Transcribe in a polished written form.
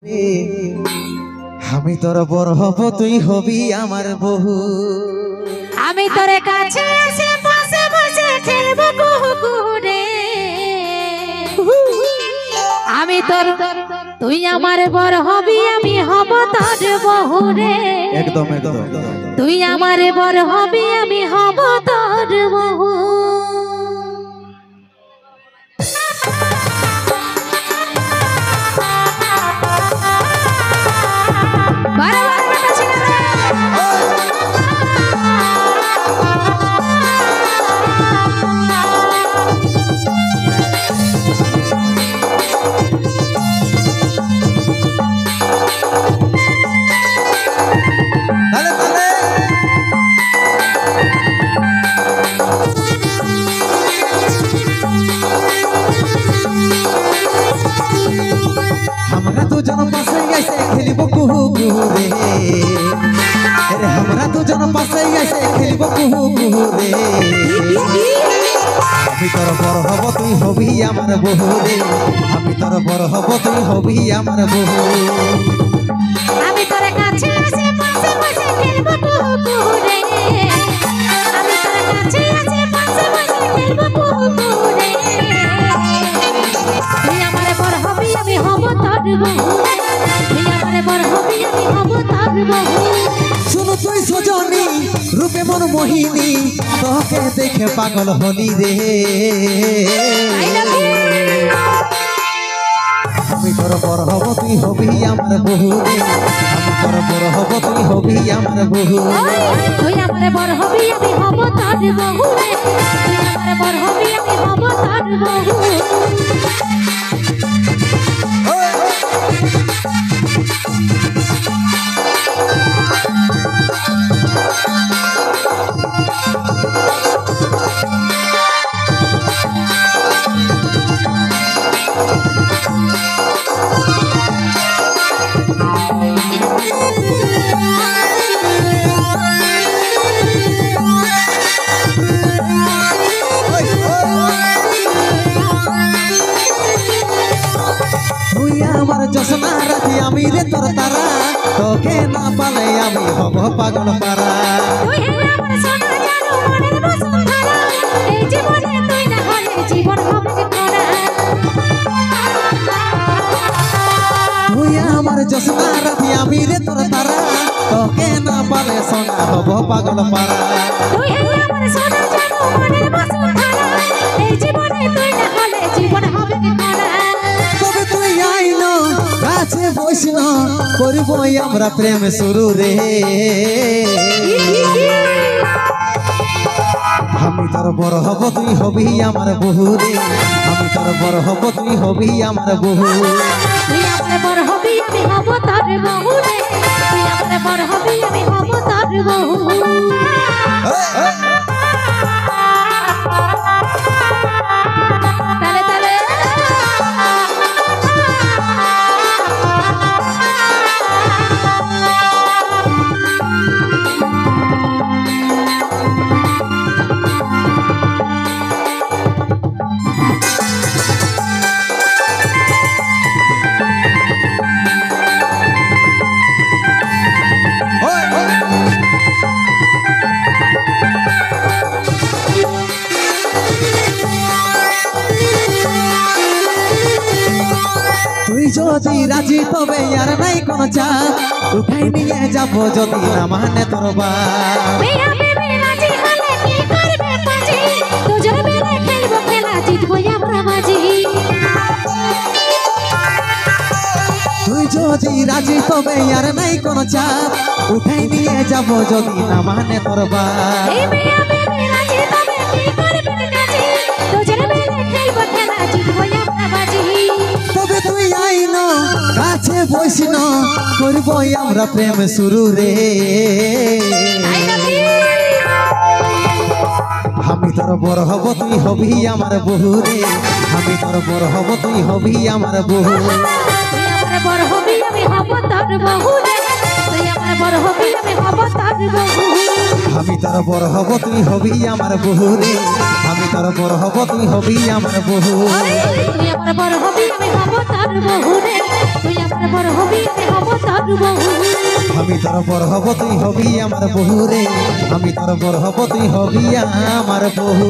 আমি তোর বড় হব তুই হবি আমার বহু। আমি তোর কাছে এসে পাশে বসে খেলবো কুহু কুহু রে। আমি তোর তুই আমার বড় হবি আমি হব তোর বহু রে। একদম একদম তুই আমার বড় হবি আমি হব তোর বহু। हमरा দুজন পাশে এসে খেলিব কুহু কুহু রে। আরে আমরা দুজন পাশে এসে খেলিব কুহু কুহু রে। আমি তোর বড় হব তুই হবি আমার বহু রে। আমি তোর বড় হব তুই হবি আমার বহু। আমি তোর কাছে এসে পাশে বসে খেলবো কুহু কুহু রে। আমি তোর কাছে এসে পাশে বসে খেলবো কুহু কুহু রে। তুই আমার বড় হবি আমি হব তোর বহু। তুই আমার বড় হবি আমি হব তোর বহু। শুনো তুই সজনী রূপে মন মোহিনী, তোকে দেখে পাগল হলি রে। আমি তোর বড় হব তুই হবি আমার বহু রে। আমি তোর বড় হব তুই হবি আমার বহু। তুই আমার বড় হবি আমি হব তোর বহু রে। তুই আমার বড় হবি আমি হব তোর বহু। তুই আমার জসনা রাখি আমি রে তোর তারা, তোকে না পালে আমি হব পাগল পারা। তুই আমার সোনা জানো মনের বসুন্ধরা, এই জীবনে তুই না হলে জীবন হবে খরা। তুই আমার জসনা রাখি আমি রে তোর তারা, তোকে না পালে সোনা হব পাগল পারা। তুই আমার সোনা জানো মনের বসুন্ধরা, এই জীবনে তুই না হলে জীবন হবে খরা। তবে তুই আইন কাছে বসিন, করব আমরা প্রেম শুরু রে। আমি তোর বড় হব তুই হবি আমার বহু রে। আমি তোর বড় হব তুই হবি আমার বহু। তুই আমার বড় হবি আমি হব তোর বহু রে। তুই আমার বড় হবি আমি হব তোর বহু। তালে তালে তুই যদি রাজি তবে আর নাই কোন চাপ, উঠাই নিয়ে যাব যদি না মানে তোর বাপ। মেয়া বেবি রাজি হলে কি করবে বাজি, দুজন মিলে খেলবো খেলা জিতবো আমরা বাজি। তুই যদি রাজি তবে আর নাই কোন চাপ, উঠাই নিয়ে যাব যদি না মানে তোর বাপ। এই মেয়া বেবি রাজি তবে কি করবে কাজি, দুজন মিলে খেলবো খেলা জিতবো আমরা বাজি। তবে তুই আইন কাছে বসিন, করব আমরা প্রেম শুরু রে। I love you. আমি তোর বড় হব তুই হবি আমার বহু রে। আমি তোর বড় হব তুই হবি আমার বহু। তুই আমার বড় হবি আমি হব তোর বহু রে। তুই আমার বড় হবি আমি হব তোর বহু। আমি তোর বড় হব তুই হবি আমার বহু রে। আমি তোর বড় হব তুই হবি আমার বহু তুই আমার বড় হবি আমি হব তোর বহু রে তুই আমার বড় হবি আমি হব তোর বহু আমি তোর বড় হব তুই হবি আমার বহু রে আমি তোর বড় হব তুই হবি আমার বহু